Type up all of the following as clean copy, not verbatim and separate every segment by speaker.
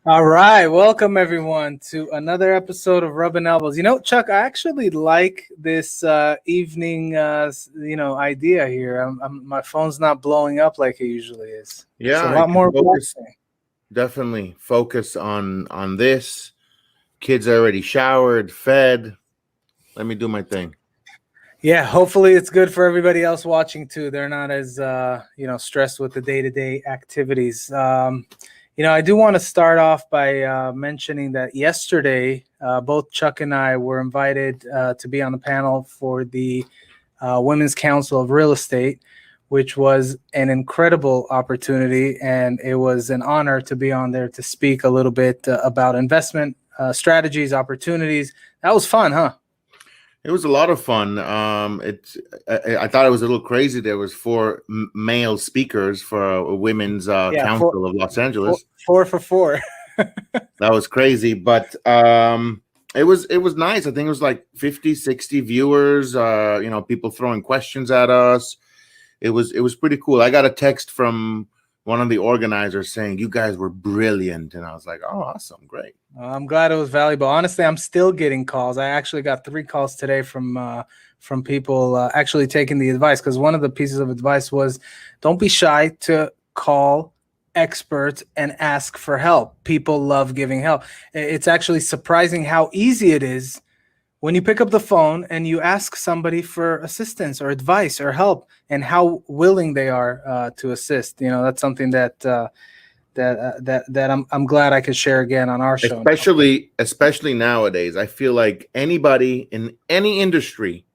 Speaker 1: All right, welcome everyone to another episode of Rubbing Elbows. Chuck, I actually like this evening, idea here. My phone's not blowing up like it usually is. It's a
Speaker 2: Yeah, you
Speaker 1: lot
Speaker 2: can
Speaker 1: more
Speaker 2: focus,
Speaker 1: relaxing.
Speaker 2: definitely focus on this. Kids are already showered, fed. Let me do my thing.
Speaker 1: Yeah, hopefully it's good for everybody else watching too. They're not as stressed with the day-to-day activities. I do want to start off by mentioning that yesterday, both Chuck and I were invited to be on the panel for the Women's Council of Real Estate, which was an incredible opportunity, and it was an honor to be on there to speak a little bit about investment strategies, opportunities. That was fun, huh?
Speaker 2: It was a lot of fun. I thought it was a little crazy. There was four male speakers for a women's
Speaker 1: Yeah,
Speaker 2: council of Los
Speaker 1: four,
Speaker 2: Angeles.
Speaker 1: four for four.
Speaker 2: That was crazy, but it was nice. I think it was like 50, 60 viewers. People throwing questions at us. It was pretty cool. I got a text from one of the organizers saying you guys were brilliant, and I was like, oh, awesome, great.
Speaker 1: I'm glad it was valuable. Honestly, I'm still getting calls. I actually got 3 calls today from people actually taking the advice, because one of the pieces of advice was don't be shy to call experts and ask for help. People love giving help. It's actually surprising how easy it is when you pick up the phone and you ask somebody for assistance or advice or help, and how willing they are to assist. That's something that I'm glad I could share again on our show.
Speaker 2: Especially nowadays, I feel like anybody in any industry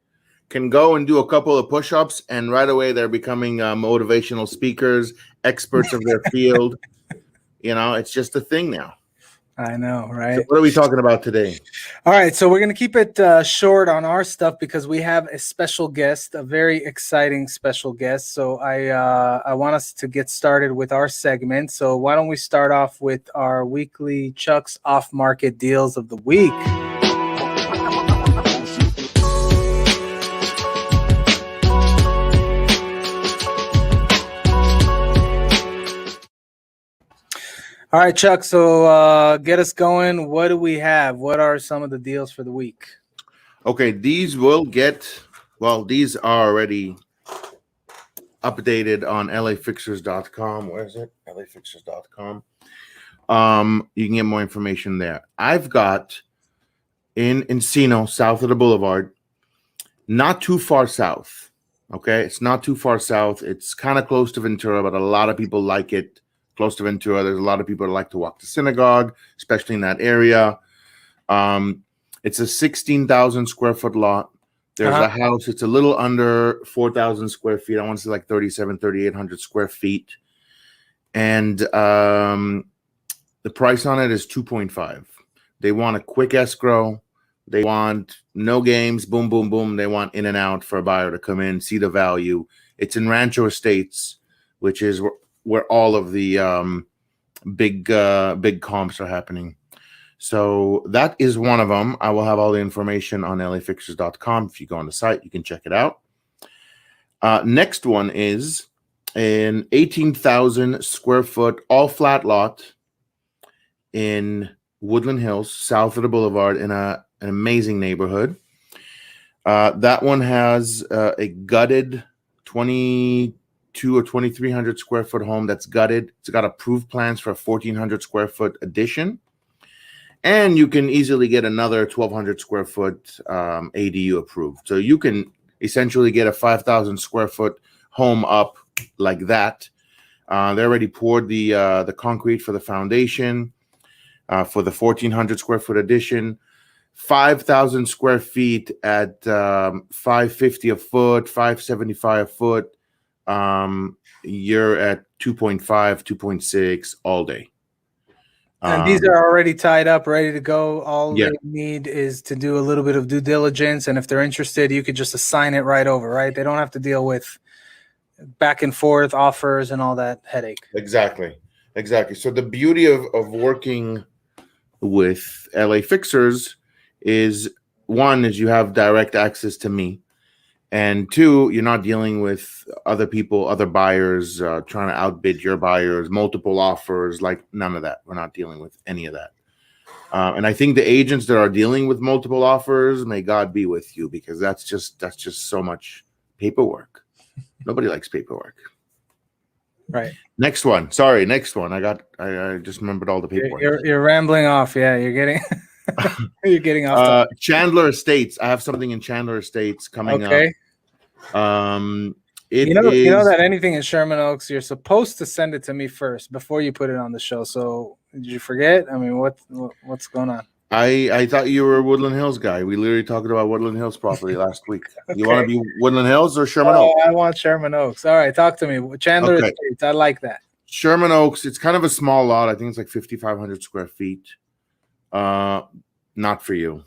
Speaker 2: can go and do a couple of push-ups, and right away they're becoming motivational speakers, experts of their field. It's just a thing now.
Speaker 1: I know,
Speaker 2: So
Speaker 1: right?
Speaker 2: what are we talking about today?
Speaker 1: All right, so we're going to keep it short on our stuff because we have a special guest, a very exciting special guest. So I want us to get started with our segment. So why don't we start off with our weekly Chuck's off-market deals of the week? All right, Chuck. So get us going. What do we have? What are some of the deals for the week?
Speaker 2: Okay, these are already updated on lafixers.com. Where is it? lafixers.com. You can get more information there. I've got in Encino, south of the boulevard, not too far south. Okay, it's not too far south. It's kind of close to Ventura, but a lot of people like it close to Ventura. There's a lot of people that like to walk to synagogue, especially in that area. It's a 16,000 square foot lot. There's a house. It's a little under 4,000 square feet. I want to say like 3,800 square feet. And the price on it is 2.5. They want a quick escrow. They want no games, boom, boom, boom. They want in and out for a buyer to come in, see the value. It's in Rancho Estates, which is where all of the big comps are happening. So that is one of them. I will have all the information on lafixers.com. If you go on the site, you can check it out. Next one is an 18,000 square foot all flat lot in Woodland Hills, south of the boulevard, in an amazing neighborhood. That one has a gutted 22 or 2,300 square foot home that's gutted. It's got approved plans for a 1,400 square foot addition. And you can easily get another 1,200 square foot ADU approved. So you can essentially get a 5,000 square foot home up like that. They already poured the concrete for the foundation for the 1,400 square foot addition. 5,000 square feet at $550 a foot, $575 a foot. You're at 2.5, 2.6 all day.
Speaker 1: And these are already tied up, ready to go. All
Speaker 2: Yeah.
Speaker 1: they need is to do a little bit of due diligence. And if they're interested, you could just assign it right over, right? They don't have to deal with back and forth offers and all that headache.
Speaker 2: Exactly. So the beauty of working with LA Fixers is, one, is you have direct access to me. And two, you're not dealing with other people, other buyers trying to outbid your buyers, multiple offers, like none of that. We're not dealing with any of that. And I think the agents that are dealing with multiple offers, may God be with you, because that's just so much paperwork. Nobody likes paperwork.
Speaker 1: Right.
Speaker 2: Next one. Sorry, next one. I just remembered all the paperwork.
Speaker 1: You're rambling off. Yeah, you're getting you're getting off.
Speaker 2: Chandler Estates. I have something in Chandler Estates coming up.
Speaker 1: You know that anything in Sherman Oaks, you're supposed to send it to me first before you put it on the show. So did you forget? I mean, what's going on?
Speaker 2: I thought you were a Woodland Hills guy. We literally talked about Woodland Hills property last week.
Speaker 1: Okay.
Speaker 2: You want to be Woodland Hills or Sherman Oaks?
Speaker 1: I want Sherman Oaks. All right, talk to me. Chandler Estates. I like that.
Speaker 2: Sherman Oaks. It's kind of a small lot. I think it's like 5,500 square feet. Not for you.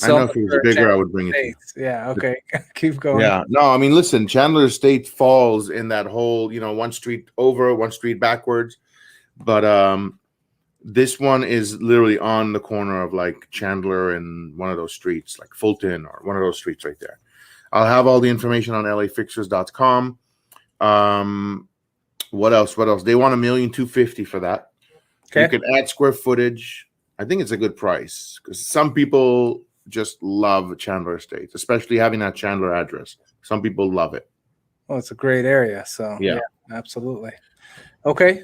Speaker 2: I know if it was bigger, I would bring it to you.
Speaker 1: Yeah. Okay. Keep going.
Speaker 2: Yeah. No, I mean, listen, Chandler Estate falls in that whole, one street over, one street backwards. But this one is literally on the corner of like Chandler and one of those streets, like Fulton or one of those streets right there. I'll have all the information on lafixers.com. What else? They want $1,250,000 for that. Okay. You can add square footage. I think it's a good price because some people just love Chandler Estates, especially having that Chandler address. Some people love it.
Speaker 1: Well, it's a great area. So yeah, absolutely. Okay.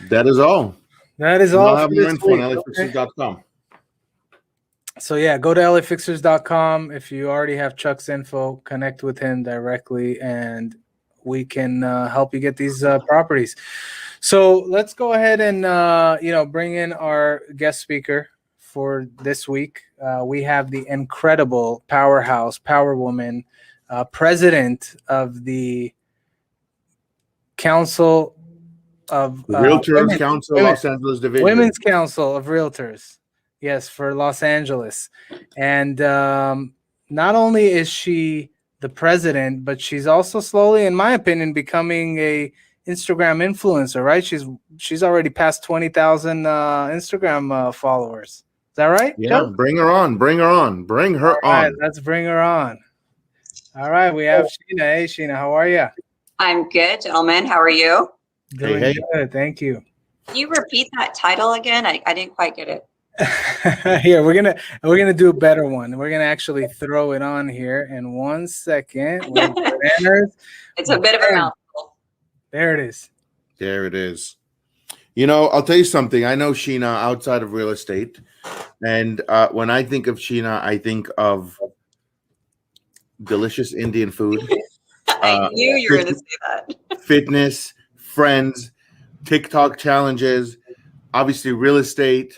Speaker 2: That is all.
Speaker 1: That is all.
Speaker 2: I'll have more info on lafixers.com.
Speaker 1: So yeah, go to lafixers.com. If you already have Chuck's info, connect with him directly and we can help you get these properties. So let's go ahead and bring in our guest speaker for this week. We have the incredible powerhouse, power woman, president of the Council of
Speaker 2: Realtors Council Los Angeles Division.
Speaker 1: Women's Council of Realtors. Yes, for Los Angeles. And not only is she the president, but she's also slowly, in my opinion, becoming a Instagram influencer, right? She's already past 20,000 Instagram followers. Is that right?
Speaker 2: Yeah, Joe? Bring her on. All right,
Speaker 1: let's bring her on. All right, we have Sheena. Hey, Sheena, how are you?
Speaker 3: I'm good, gentlemen. How are you?
Speaker 1: Doing good, thank you.
Speaker 3: Can you repeat that title again? I didn't quite get it.
Speaker 1: Here, we're gonna do a better one. We're gonna actually throw it on here in 1 second.
Speaker 3: It's a bit of a mouthful.
Speaker 1: There it is.
Speaker 2: There it is. I'll tell you something. I know Sheena outside of real estate, and when I think of Sheena, I think of delicious Indian food.
Speaker 3: I knew you were going to say that.
Speaker 2: Fitness, friends, TikTok challenges, obviously real estate,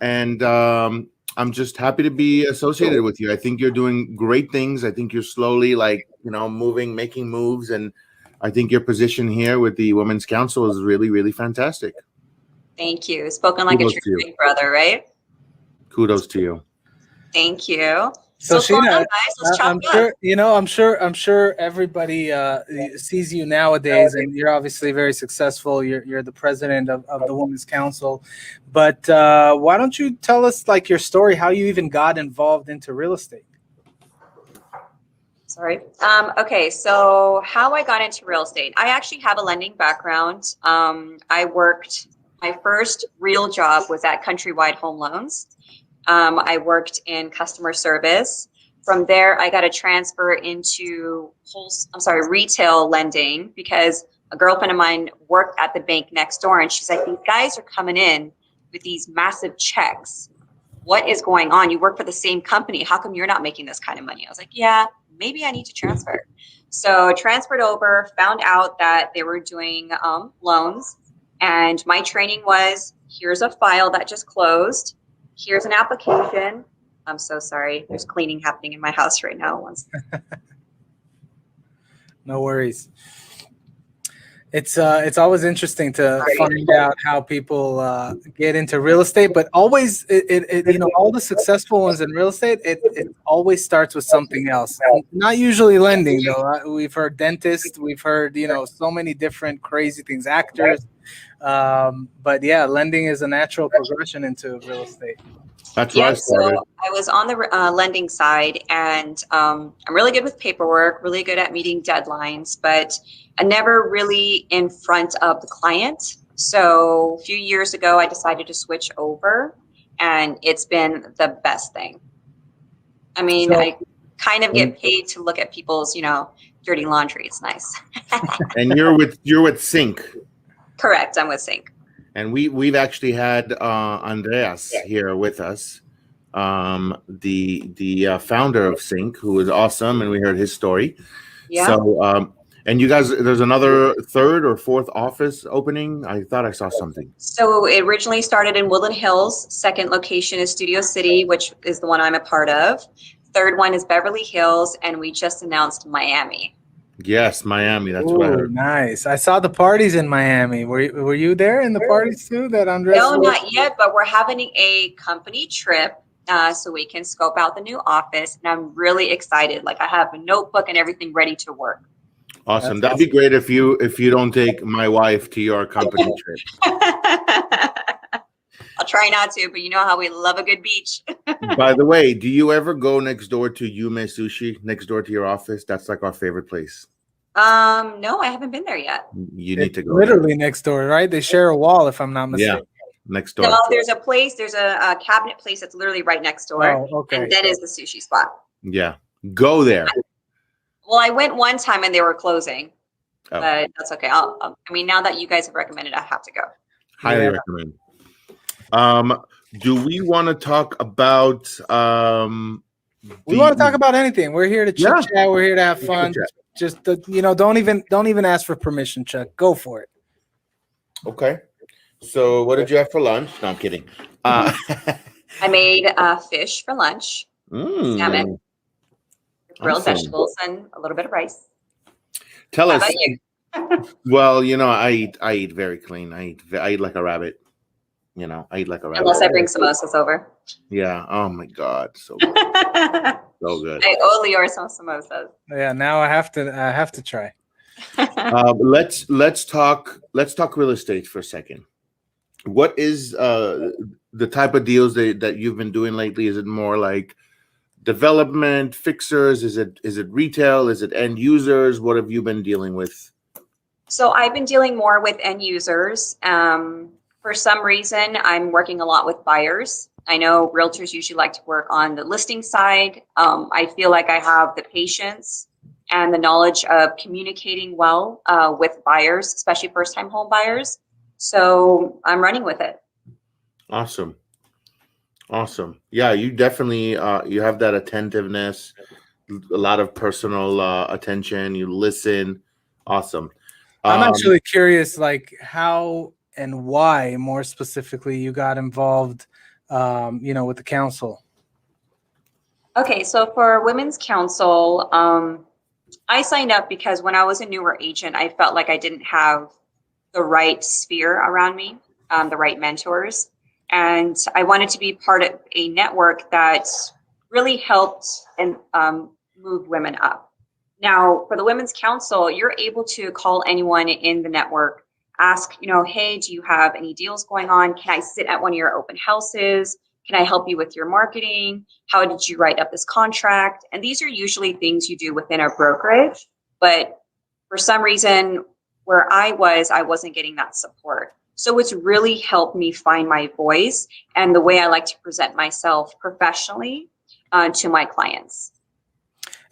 Speaker 2: and I'm just happy to be associated with you. I think you're doing great things. I think you're slowly moving, making moves, and I think your position here with the Women's Council is really, really fantastic.
Speaker 3: Thank you. Spoken like a true big brother, right?
Speaker 2: Kudos to you.
Speaker 3: Thank you.
Speaker 1: So Sheena, I'm sure everybody sees you nowadays, and you're obviously very successful. You're the president of the Women's Council, but why don't you tell us your story, how you even got involved into real estate?
Speaker 3: Sorry. Okay, so how I got into real estate. I actually have a lending background. My first real job was at Countrywide Home Loans. I worked in customer service. From there, I got a transfer into retail lending because a girlfriend of mine worked at the bank next door, and she's like, "These guys are coming in with these massive checks. What is going on? You work for the same company. How come you're not making this kind of money?" I was like, "Yeah, maybe I need to transfer." So transferred over, found out that they were doing loans, and my training was, here's a file that just closed. Here's an application. I'm so sorry. There's cleaning happening in my house right now.
Speaker 1: No worries. It's always interesting to find out how people get into real estate, but always all the successful ones in real estate, it always starts with something else. Not usually lending though. We've heard dentists, we've heard so many different crazy things, actors. But yeah, lending is a natural progression into real estate.
Speaker 2: That's where I
Speaker 3: Yep.
Speaker 2: started.
Speaker 3: So I was on the lending side, and I'm really good with paperwork, really good at meeting deadlines, but I never really in front of the client. So a few years ago, I decided to switch over, and it's been the best thing. I mean,
Speaker 1: So
Speaker 3: I kind of get paid to look at people's, dirty laundry. It's nice.
Speaker 2: And you're with Sync.
Speaker 3: Correct. I'm with Sync.
Speaker 2: And we've actually had Andreas here with us, the founder of Sync, who is awesome, and we heard his story.
Speaker 3: Yeah.
Speaker 2: So, and you guys, there's another third or fourth office opening. I thought I saw something.
Speaker 3: So it originally started in Woodland Hills. Second location is Studio City, which is the one I'm a part of. Third one is Beverly Hills, and we just announced Miami.
Speaker 2: Yes, Miami. That's what I
Speaker 1: ooh,
Speaker 2: heard.
Speaker 1: nice. I saw the parties in Miami. Were you there in the parties too? That Andres?
Speaker 3: No, not yet, but we're having a company trip so we can scope out the new office, and I'm really excited. Like I have a notebook and everything ready to work.
Speaker 2: Awesome.
Speaker 1: That's
Speaker 2: That'd be great if you don't take my wife to your company trip.
Speaker 3: I'll try not to, but you know how we love a good beach.
Speaker 2: By the way, do you ever go next door to Yume Sushi, next door to your office? That's like our favorite place.
Speaker 3: No, I haven't been there yet.
Speaker 2: You need to go.
Speaker 1: Literally next door, right? They share a wall, if I'm not mistaken.
Speaker 2: Next door.
Speaker 3: No, there's a cabinet place that's literally right next door.
Speaker 1: Oh, okay.
Speaker 3: And then is the sushi spot.
Speaker 2: Yeah. Go there.
Speaker 3: Well, I went one time and they were closing,
Speaker 2: Oh.
Speaker 3: but that's okay. I mean, now that you guys have recommended, I have to go.
Speaker 2: Highly
Speaker 1: Yeah.
Speaker 2: recommend. Do we want to talk about
Speaker 1: We want to talk about anything. We're here to chit
Speaker 2: Yeah.
Speaker 1: chat. We're here to have fun.
Speaker 2: Chit
Speaker 1: Just don't even ask for permission, Chuck. Go for it.
Speaker 2: Okay. So what did you have for lunch? No, I'm kidding.
Speaker 3: I made fish for lunch, salmon, grilled
Speaker 2: Awesome.
Speaker 3: vegetables, and a little bit of rice.
Speaker 2: Tell
Speaker 3: How
Speaker 2: us.
Speaker 3: about you?
Speaker 2: Well, I eat very clean. I eat like a rabbit. I eat like a rabbit.
Speaker 3: Unless I bring samosas over.
Speaker 2: Yeah. Oh my God. So good.
Speaker 3: I
Speaker 2: So good.
Speaker 3: owe Lior some samosas.
Speaker 1: Yeah, now I have to try.
Speaker 2: Let's talk real estate for a second. What is the type of deals that you've been doing lately? Is it more like development, fixers? Is it retail? Is it end users? What have you been dealing with?
Speaker 3: So I've been dealing more with end users. For some reason, I'm working a lot with buyers. I know realtors usually like to work on the listing side. I feel like I have the patience and the knowledge of communicating well with buyers, especially first-time home buyers. So I'm running with it.
Speaker 2: Awesome. Yeah, you definitely you have that attentiveness, a lot of personal attention. You listen. Awesome.
Speaker 1: I'm actually curious, like how and why, more specifically, you got involved, with the council.
Speaker 3: Okay, so for Women's Council, I signed up because when I was a newer agent, I felt like I didn't have the right sphere around me, the right mentors. And I wanted to be part of a network that really helped and move women up. Now, for the Women's Council, you're able to call anyone in the network, ask, hey, do you have any deals going on? Can I sit at one of your open houses? Can I help you with your marketing? How did you write up this contract? And these are usually things you do within a brokerage. But for some reason, where I wasn't getting that support. So it's really helped me find my voice and the way I like to present myself professionally to my clients.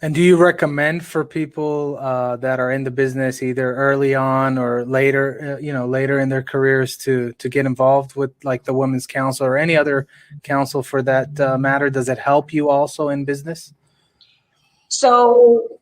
Speaker 1: And do you recommend for people that are in the business either early on or later, later in their careers to get involved with like the Women's Council or any other council for that matter? Does it help you also in business?
Speaker 3: So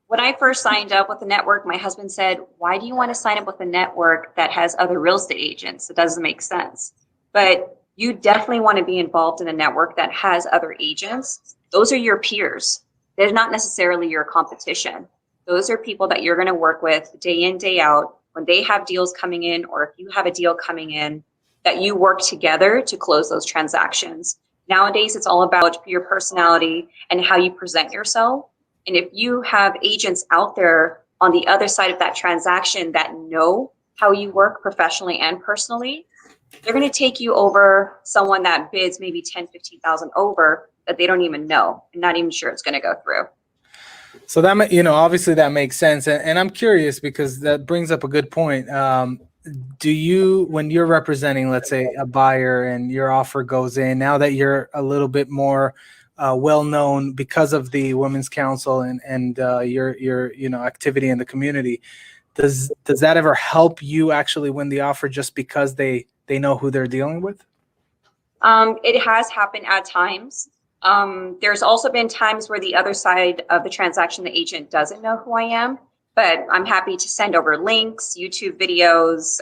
Speaker 3: when I first signed up with the network, my husband said, why do you want to sign up with a network that has other real estate agents? It doesn't make sense. But you definitely want to be involved in a network that has other agents. Those are your peers. They're not necessarily your competition. Those are people that you're going to work with day in, day out. When they have deals coming in, or if you have a deal coming in, that you work together to close those transactions. Nowadays, it's all about your personality and how you present yourself. And if you have agents out there on the other side of that transaction that know how you work professionally and personally, they're going to take you over someone that bids maybe 10, 15,000 over that they don't even know and not even sure it's going to go through.
Speaker 1: So that, obviously that makes sense. And I'm curious because that brings up a good point. Do you, when you're representing, let's say, a buyer and your offer goes in, now that you're a little bit more well-known because of the Women's Council and your activity in the community, does that ever help you actually win the offer just because they know who they're dealing with?
Speaker 3: It has happened at times. There's also been times where the other side of the transaction, the agent doesn't know who I am, but I'm happy to send over links, YouTube videos,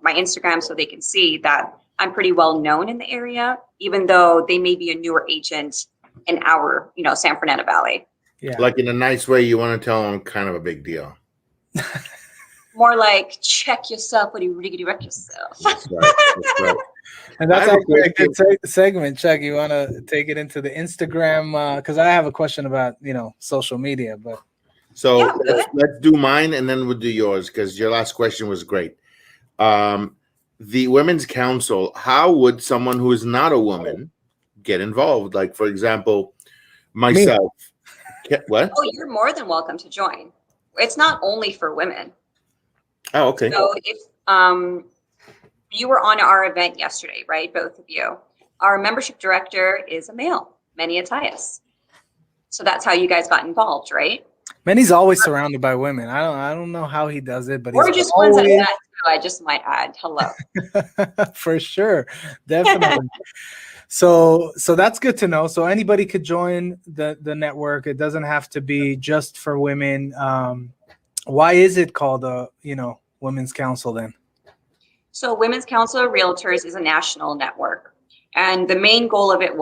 Speaker 3: my Instagram, so they can see that I'm pretty well known in the area, even though they may be a newer agent in our, San Fernando Valley.
Speaker 1: Yeah.
Speaker 2: Like in a nice way, you want to tell them kind of a big deal.
Speaker 3: More like, check yourself, what do you riggedy wreck yourself?
Speaker 2: That's right. That's right.
Speaker 1: And that's actually a good segment, Chuck. You want to take it into the Instagram? Because I have a question about, social media. But
Speaker 2: so
Speaker 3: yeah,
Speaker 2: let's do mine and then we'll do yours because your last question was great. The Women's Council, how would someone who is not a woman get involved? Like, for example, myself. What?
Speaker 3: Oh, you're more than welcome to join. It's not only for women.
Speaker 2: Oh, okay.
Speaker 3: So if you were on our event yesterday, right? Both of you. Our membership director is a male, Manny Attias. So that's how you guys got involved, right?
Speaker 1: Manny's always surrounded by women. I don't know how he does it, but
Speaker 3: or
Speaker 1: he's
Speaker 3: just
Speaker 1: always...
Speaker 3: ones at that too, I just might add. Hello.
Speaker 1: For sure. Definitely. So that's good to know. So anybody could join the network. It doesn't have to be just for women. Why is it called a Women's Council then?
Speaker 3: So Women's Council of Realtors is a national network. And the main goal of it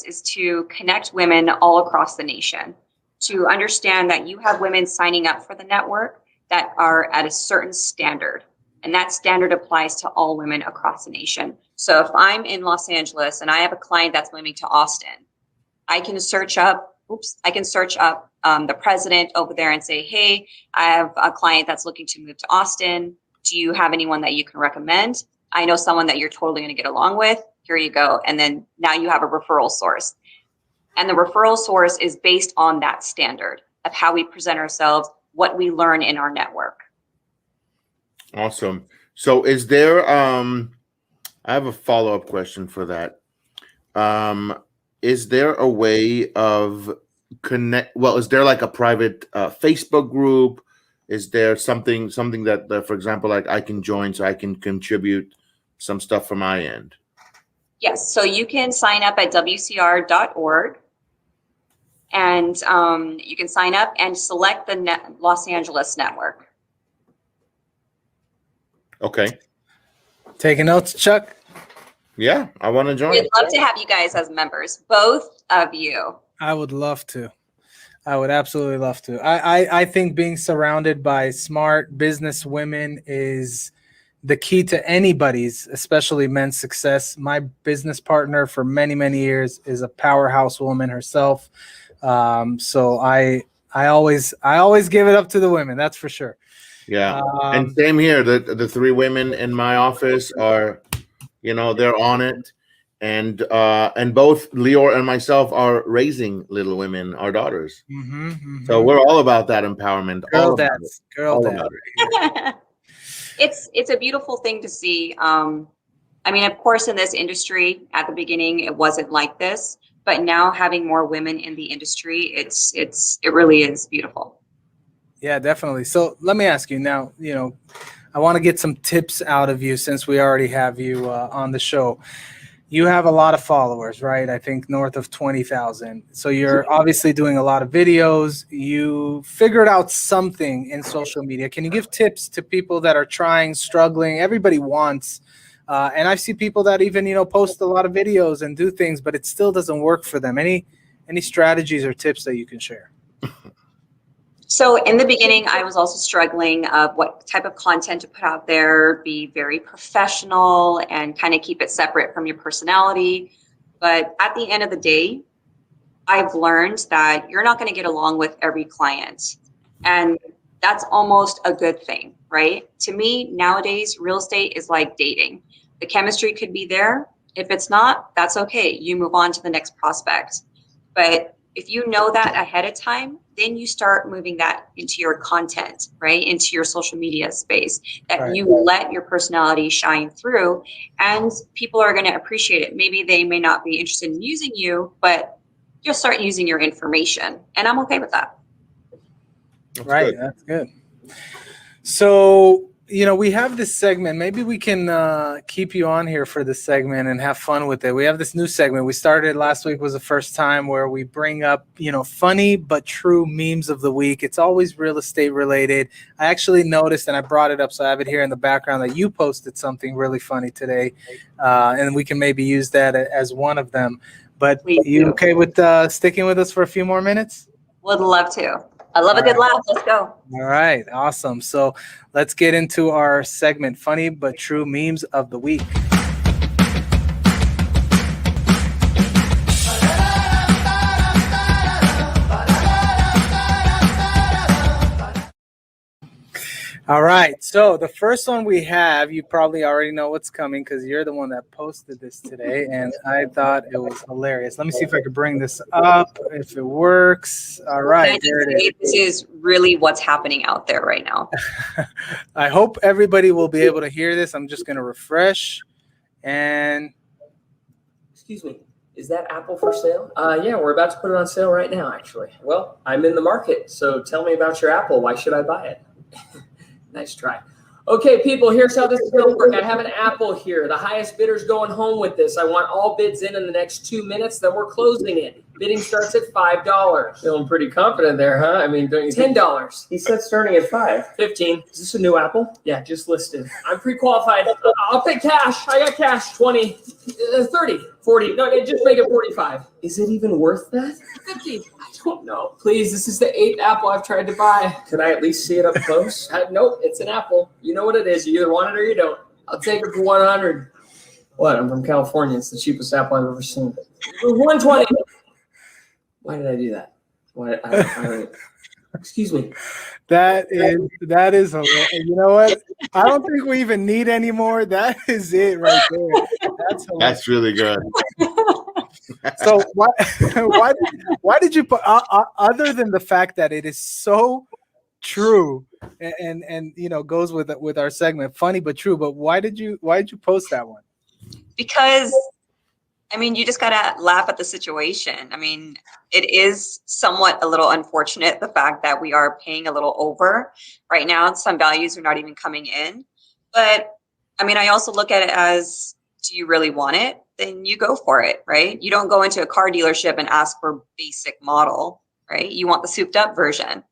Speaker 3: is to connect women all across the nation, to understand that you have women signing up for the network that are at a certain standard. And that standard applies to all women across the nation. So if I'm in Los Angeles and I have a client that's moving to Austin, I can search up the president over there and say, hey, I have a client that's looking to move to Austin. Do you have anyone that you can recommend? I know someone that you're totally going to get along with. Here you go. And then now you have a referral source. And the referral source is based on that standard of how we present ourselves, what we learn in our network.
Speaker 2: Awesome. So is there, I have a follow-up question for that. Is there a way of is there like a private Facebook group? Is there something that, for example, like I can join so I can contribute some stuff from my end?
Speaker 3: Yes. So you can sign up at WCR.org and you can sign up and select the Los Angeles network.
Speaker 2: Okay.
Speaker 1: Taking notes, Chuck?
Speaker 2: Yeah, I want to join.
Speaker 3: We'd love to have you guys as members, both of you.
Speaker 1: I would love to. I would absolutely love to. I think being surrounded by smart business women is the key to anybody's, especially men's success. My business partner for many, many years is a powerhouse woman herself. So I always give it up to the women. That's for sure.
Speaker 2: Yeah. And same here. The three women in my office are, they're on it. And both Lior and myself are raising little women, our daughters.
Speaker 1: Mm-hmm, mm-hmm.
Speaker 2: So we're all about that empowerment.
Speaker 1: Girl dads.
Speaker 3: It's a beautiful thing to see. I mean, of course, in this industry, at the beginning, it wasn't like this. But now having more women in the industry, it really is beautiful.
Speaker 1: Yeah, definitely. So let me ask you now, I want to get some tips out of you since we already have you on the show. You have a lot of followers, right? I think north of 20,000. So you're obviously doing a lot of videos. You figured out something in social media. Can you give tips to people that are trying, struggling? Everybody wants. And I see people that even, post a lot of videos and do things, but it still doesn't work for them. Any strategies or tips that you can share?
Speaker 3: So in the beginning, I was also struggling of what type of content to put out there, be very professional and kind of keep it separate from your personality. But at the end of the day, I've learned that you're not going to get along with every client. And that's almost a good thing, right? To me, nowadays, real estate is like dating. The chemistry could be there. If it's not, that's okay. You move on to the next prospect. But if you know that ahead of time, then you start moving that into your content, right? Into your social media space, that
Speaker 1: Right.
Speaker 3: you let your personality shine through, and people are going to appreciate it. Maybe they may not be interested in using you, but you'll start using your information. And I'm okay with that.
Speaker 2: That's
Speaker 1: Right.
Speaker 2: good.
Speaker 1: That's good. So, we have this segment. Maybe we can keep you on here for this segment and have fun with it. We have this new segment. We started last week, was the first time, where we bring up, funny but true memes of the week. It's always real estate related. I actually noticed, and I brought it up, so I have it here in the background, that you posted something really funny today. And we can maybe use that as one of them. But
Speaker 3: Please
Speaker 1: you
Speaker 3: do.
Speaker 1: okay with sticking with us for a few more minutes?
Speaker 3: Would love to. I love a good laugh. Let's go.
Speaker 1: All right, awesome. So let's get into our segment, funny but true memes of the week. All right, so the first one we have, you probably already know what's coming because you're the one that posted this today, and I thought it was hilarious. Let me see if I can bring this up, if it works. All right, there it is.
Speaker 3: This is really what's happening out there right now.
Speaker 1: I hope everybody will be able to hear this. I'm just going to refresh, and
Speaker 4: Excuse me, is that apple for sale? Yeah, we're about to put it on sale right now, actually. Well, I'm in the market, so tell me about your apple. Why should I buy it? Nice try. Okay, people, here's how this is going to work. I have an apple here. The highest bidder's going home with this. I want all bids in the next 2 minutes, then we're closing it. Bidding starts at $5.
Speaker 5: Feeling pretty confident there, huh? I mean, don't you think?
Speaker 4: $10.
Speaker 5: He said starting at 5.
Speaker 4: 15.
Speaker 5: Is this a new apple?
Speaker 4: Yeah, just listed. I'm pre-qualified. I'll pay cash. I got cash. 20, 30, 40. No, just make it 45.
Speaker 5: Is it even worth that?
Speaker 4: 50. I don't know. Please, this is the 8th apple I've tried to buy.
Speaker 5: Can I at least see it up close?
Speaker 4: Nope, it's an apple. You know what it is. You either want it or you don't. I'll take it for 100.
Speaker 5: What? I'm from California. It's the cheapest apple I've ever seen.
Speaker 4: 120.
Speaker 5: Why did I do that? Why? I don't. Excuse me.
Speaker 1: that is hilarious. You know what? I don't think we even need any more. That is it right there. That's hilarious.
Speaker 2: That's really good.
Speaker 1: So why did you put other than the fact that it is so true and goes with our segment, funny but true, but why did you post that one?
Speaker 3: Because you just gotta laugh at the situation. It is somewhat a little unfortunate, the fact that we are paying a little over right now. Some values are not even coming in, but I also look at it as, do you really want it? Then you go for it, right? You don't go into a car dealership and ask for basic model, right? You want the souped up version.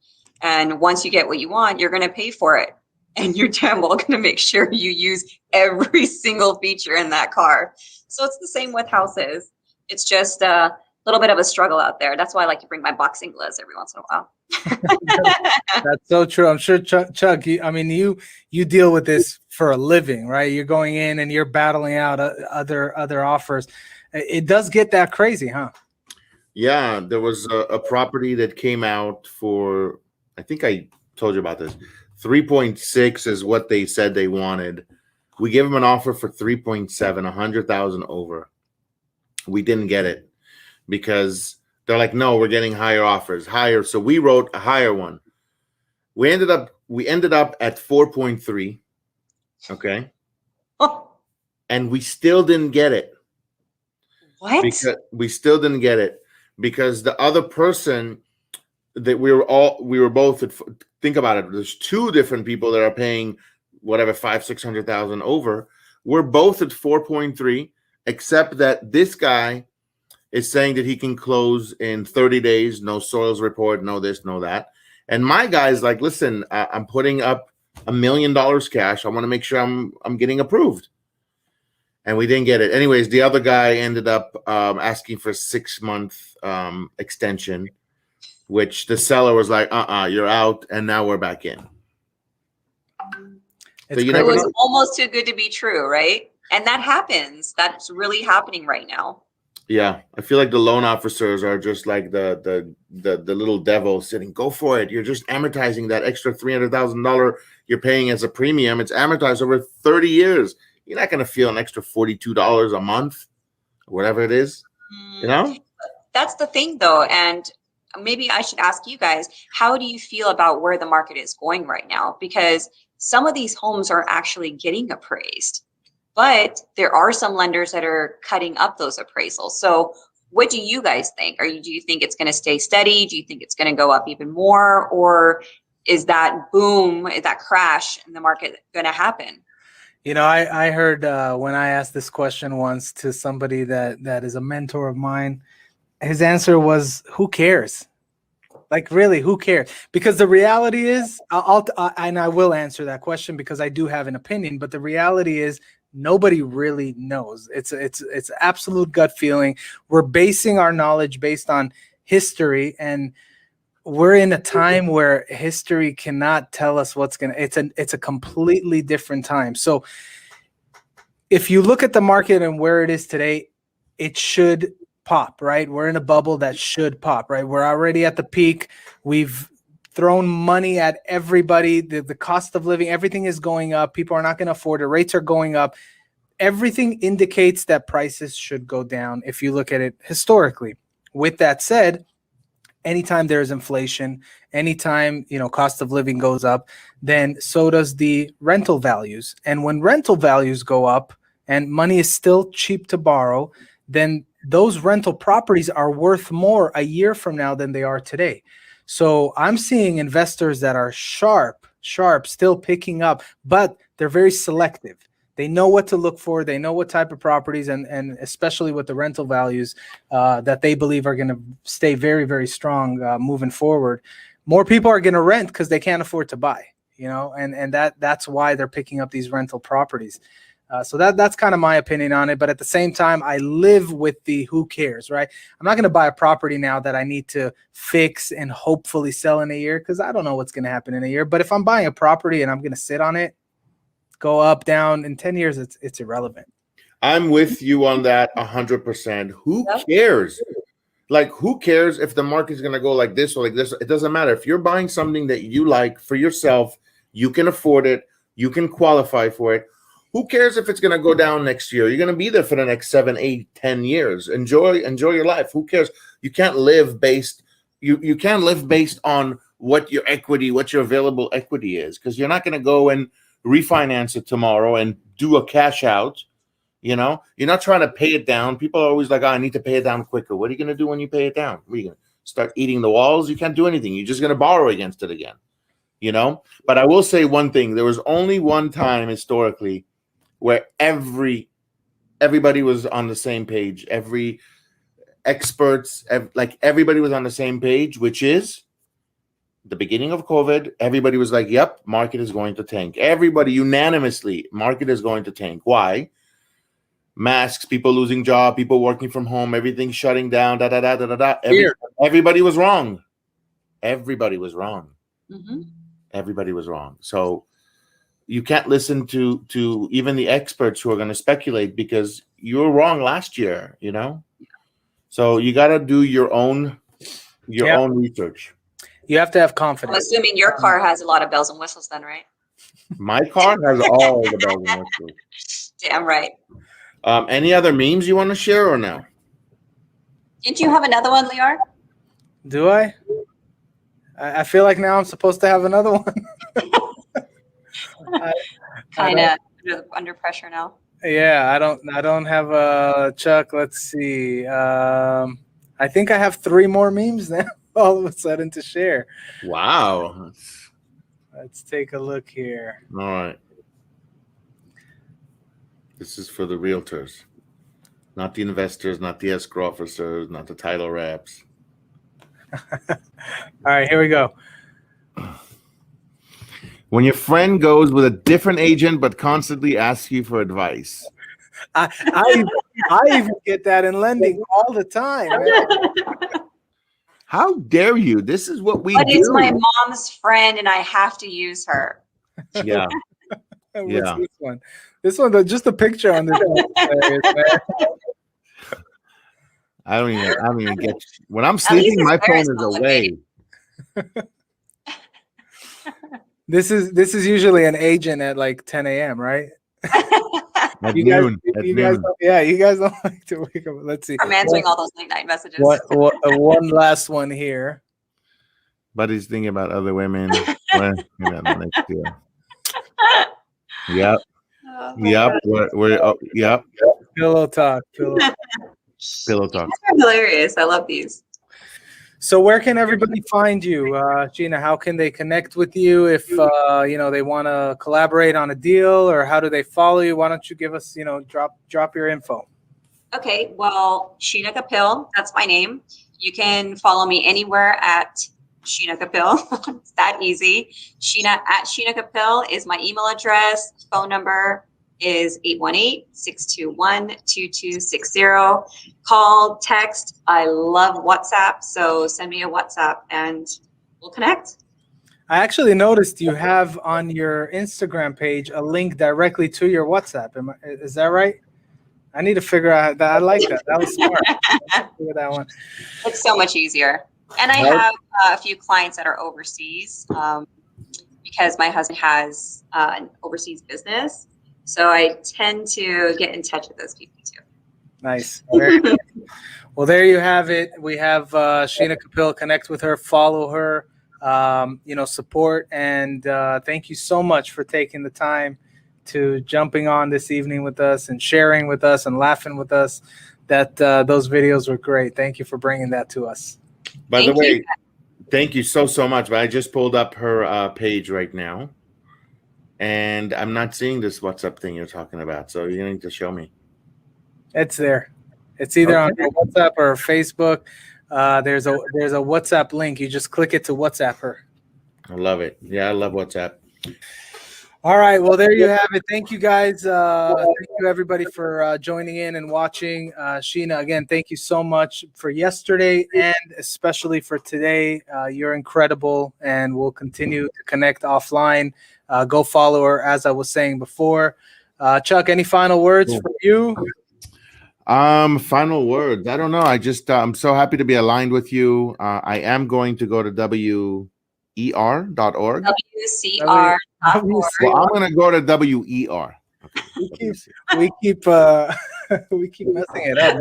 Speaker 3: And once you get what you want, you're going to pay for it. And you're damn well going to make sure you use every single feature in that car. So it's the same with houses. It's just a little bit of a struggle out there. That's why I like to bring my boxing gloves every once in a while.
Speaker 1: That's so true. I'm sure Chuck, you deal with this for a living, right? You're going in and you're battling out other offers. It does get that crazy, huh?
Speaker 2: Yeah, there was a property that came out for, I think I told you about this. 3.6 is what they said they wanted. We gave them an offer for 3.7, 100,000 over. We didn't get it because they're like, no, we're getting higher offers, higher. So we wrote a higher one. We ended up at 4.3. Okay. And we still didn't get it.
Speaker 3: What?
Speaker 2: Because we still didn't get it because the other person that we were both at, think about it. There's two different people that are paying whatever 500,000-600,000 over. We're both at 4.3, except that this guy is saying that he can close in 30 days, no soils report, no this, no that. And my guy's like, listen, I'm putting up $1 million cash. I want to make sure I'm getting approved. And we didn't get it. Anyways, the other guy ended up asking for a 6-month extension, which the seller was like, you're out. And now we're back in.
Speaker 1: It's
Speaker 3: It was almost too good to be true, right? And that happens. That's really happening right now.
Speaker 2: Yeah, I feel like the loan officers are just like the little devil sitting. Go for it. You're just amortizing that extra $300,000 you're paying as a premium. It's amortized over 30 years. you're not going to feel an extra $42 a month, whatever it is, you know?
Speaker 3: That's the thing, though. And maybe I should ask you guys, how do you feel about where the market is going right now? Because some of these homes are actually getting appraised, but there are some lenders that are cutting up those appraisals. So what do you guys think? Do you think it's going to stay steady? Do you think it's going to go up even more? Or is that boom, is that crash in the market going to happen?
Speaker 1: You know, I heard when I asked this question once to somebody that is a mentor of mine, his answer was, "Who cares? Like, really, who cares?" Because the reality is, and I will answer that question because I do have an opinion. But the reality is, nobody really knows. It's absolute gut feeling. We're basing our knowledge based on history, and we're in a time where history cannot tell us what's gonna. It's a completely different time. So, if you look at the market and where it is today, it should pop, right? We're in a bubble that should pop, right? We're already at the peak. We've thrown money at everybody. The cost of living, everything is going up. People are not going to afford it. Rates are going up. Everything indicates that prices should go down if you look at it historically. With that said, anytime there's inflation, anytime, cost of living goes up, then so does the rental values. And when rental values go up and money is still cheap to borrow, then those rental properties are worth more a year from now than they are today. So I'm seeing investors that are sharp, still picking up, but they're very selective. They know what to look for. They know what type of properties, and especially with the rental values that they believe are going to stay very, very strong moving forward. More people are going to rent because they can't afford to buy, and that's why they're picking up these rental properties. So that's kind of my opinion on it. But at the same time, I live with the who cares, right? I'm not going to buy a property now that I need to fix and hopefully sell in a year because I don't know what's going to happen in a year. But if I'm buying a property and I'm going to sit on it, go up, down, in 10 years, it's irrelevant.
Speaker 2: I'm with you on that 100%. Who cares? Like, who cares if the market's going to go like this or like this? It doesn't matter. If you're buying something that you like for yourself, you can afford it, you can qualify for it. Who cares if it's going to go down next year? You're going to be there for the next 7, 8, 10 years. Enjoy your life. Who cares? You can't live based you can't live based on what your available equity is, because you're not going to go and refinance it tomorrow and do a cash out. You're not trying to pay it down. People are always like, I need to pay it down quicker. What are you going to do when you pay it down? What are you going to start eating the walls? You can't do anything. You're just going to borrow against it again. But I will say one thing. There was only one time historically where everybody was on the same page. Every experts, everybody was on the same page, which is the beginning of COVID. Everybody was like, yep, market is going to tank. Everybody unanimously, market is going to tank. Why? Masks, people losing job, people working from home, everything shutting down, Everybody was wrong. Everybody was wrong.
Speaker 3: Mm-hmm.
Speaker 2: Everybody was wrong. So you can't listen to even the experts who are going to speculate, because you were wrong last year, So you got to do your own research.
Speaker 1: You have to have
Speaker 3: I'm
Speaker 1: confidence.
Speaker 3: assuming your car has a lot of bells and whistles then, right?
Speaker 2: My car has all the bells and whistles.
Speaker 3: Damn right.
Speaker 2: Any other memes you want to share or no?
Speaker 3: Didn't you have another one, Lior?
Speaker 1: Do I? I feel like now I'm supposed to have another one.
Speaker 3: Kind of under pressure now.
Speaker 1: Yeah, I don't have a Chuck. Let's see. I think I have 3 more memes now all of a sudden to share.
Speaker 2: Wow.
Speaker 1: Let's take a look here.
Speaker 2: All right. This is for the realtors, not the investors, not the escrow officers, not the title reps.
Speaker 1: All right, here we go.
Speaker 2: When your friend goes with a different agent but constantly asks you for advice.
Speaker 1: I even get that in lending all the time, man.
Speaker 2: How dare you? This is what we
Speaker 3: But
Speaker 2: do.
Speaker 3: it's my mom's friend and I have to use her.
Speaker 2: Yeah.
Speaker 1: What's this one? This one, just a picture on this one.
Speaker 2: I don't even get. When I'm sleeping, my phone is away.
Speaker 1: This is usually an agent at like 10 a.m., right?
Speaker 2: At
Speaker 1: You guys,
Speaker 2: noon. At
Speaker 1: you guys,
Speaker 2: noon.
Speaker 1: yeah, you guys don't like to wake up. Let's see.
Speaker 3: I'm answering all those late night messages.
Speaker 1: One last one here.
Speaker 2: But he's thinking about other women. Well, next year. Yep.
Speaker 3: Oh my
Speaker 2: Yep.
Speaker 3: God.
Speaker 2: Yep.
Speaker 1: Pillow talk.
Speaker 2: Pillow talk.
Speaker 3: These are hilarious. I love these.
Speaker 1: So where can everybody find you, Sheena? How can they connect with you if they want to collaborate on a deal, or how do they follow you? Why don't you give us, drop your info?
Speaker 3: Okay, well, Sheena Kapil, that's my name. You can follow me anywhere at Sheena Kapil. It's that easy. Sheena Kapil is my email address. Phone number is 818-621-2260. Call, text. I love WhatsApp, so send me a WhatsApp and we'll connect.
Speaker 1: I actually noticed you have on your Instagram page a link directly to your WhatsApp. Is that right? I need to figure out that. I like that. That was smart. Figure that one.
Speaker 3: It's so much easier. And I have a few clients that are overseas because my husband has an overseas business. So I tend to get in touch with those people too.
Speaker 1: Nice. Very good. Well, there you have it. We have Sheena Kapil. Connect with her, follow her, support. And thank you so much for taking the time to jumping on this evening with us and sharing with us and laughing with us. That those videos were great. Thank you for bringing that to us.
Speaker 2: By the way, thank you so much. But I just pulled up her page right now. And I'm not seeing this WhatsApp thing you're talking about. So you need to show me.
Speaker 1: It's there. It's either on WhatsApp or Facebook. There's a WhatsApp link. You just click it to WhatsApp her.
Speaker 2: I love it. Yeah, I love WhatsApp.
Speaker 1: All right. Well, there you have it. Thank you, guys. Thank you, everybody, for joining in and watching. Sheena, again, thank you so much for yesterday and especially for today. You're incredible, and we'll continue to connect offline. Go follow her, as I was saying before. Chuck, any final words from you?
Speaker 2: Final words. I don't know. I'm so happy to be aligned with you. I am going to go to WER.org.
Speaker 3: WCR.
Speaker 2: Well, I'm going to go to WER. Okay.
Speaker 1: We keep messing it up.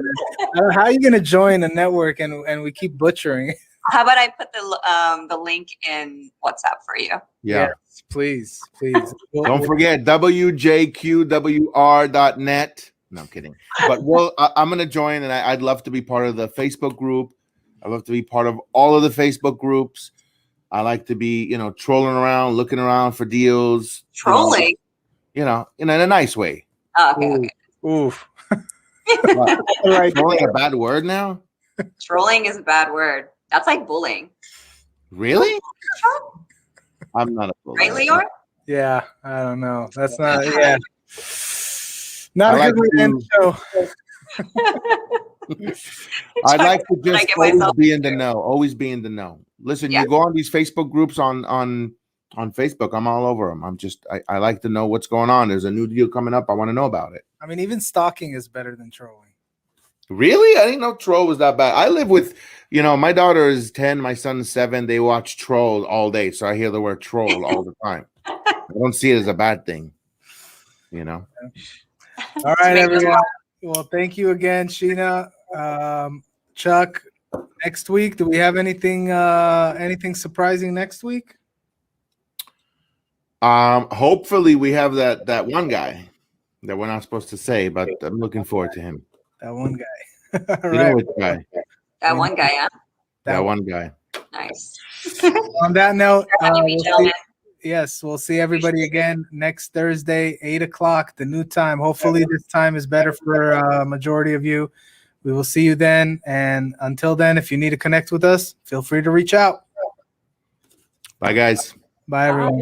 Speaker 1: How are you going to join a network and we keep butchering?
Speaker 3: How about I put the link in WhatsApp for you?
Speaker 2: Yeah.
Speaker 1: Yes, please.
Speaker 2: Don't forget WJQWR.net. No, I'm kidding. But I'm going to join, and I'd love to be part of the Facebook group. I'd love to be part of all of the Facebook groups. I like to be, trolling around, looking around for deals.
Speaker 3: Trolling?
Speaker 2: In a nice way.
Speaker 3: Oh, okay.
Speaker 1: Oof.
Speaker 2: Trolling a bad word now?
Speaker 3: Trolling is a bad word. That's like bullying.
Speaker 2: Really? I'm not a bully.
Speaker 3: Right, Leor?
Speaker 1: Yeah, I don't know. That's not. Yeah. Not a good way to end the show.
Speaker 2: I'd like to just always be in the know. Always be in the know. Listen, you go on these Facebook groups on Facebook. I'm all over them. I like to know what's going on. There's a new deal coming up. I want to know about it.
Speaker 1: I mean, even stalking is better than trolling.
Speaker 2: Really? I didn't know troll was that bad. I live with, my daughter is 10, my son is 7. They watch troll all day. So I hear the word troll all the time. I don't see it as a bad thing, All
Speaker 1: right, everyone. Well, thank you again, Sheena. Chuck, next week, do we have anything surprising next week?
Speaker 2: Hopefully we have that one guy that we're not supposed to say, but I'm looking forward to him.
Speaker 1: That one guy.
Speaker 2: All right. Which guy?
Speaker 3: That one guy, yeah.
Speaker 2: That one guy.
Speaker 3: Nice.
Speaker 1: On that note,
Speaker 3: we'll
Speaker 1: see everybody again next Thursday, 8:00, the new time. Hopefully this time is better for a majority of you. We will see you then. And until then, if you need to connect with us, feel free to reach out.
Speaker 2: Bye, guys.
Speaker 1: Bye, everyone.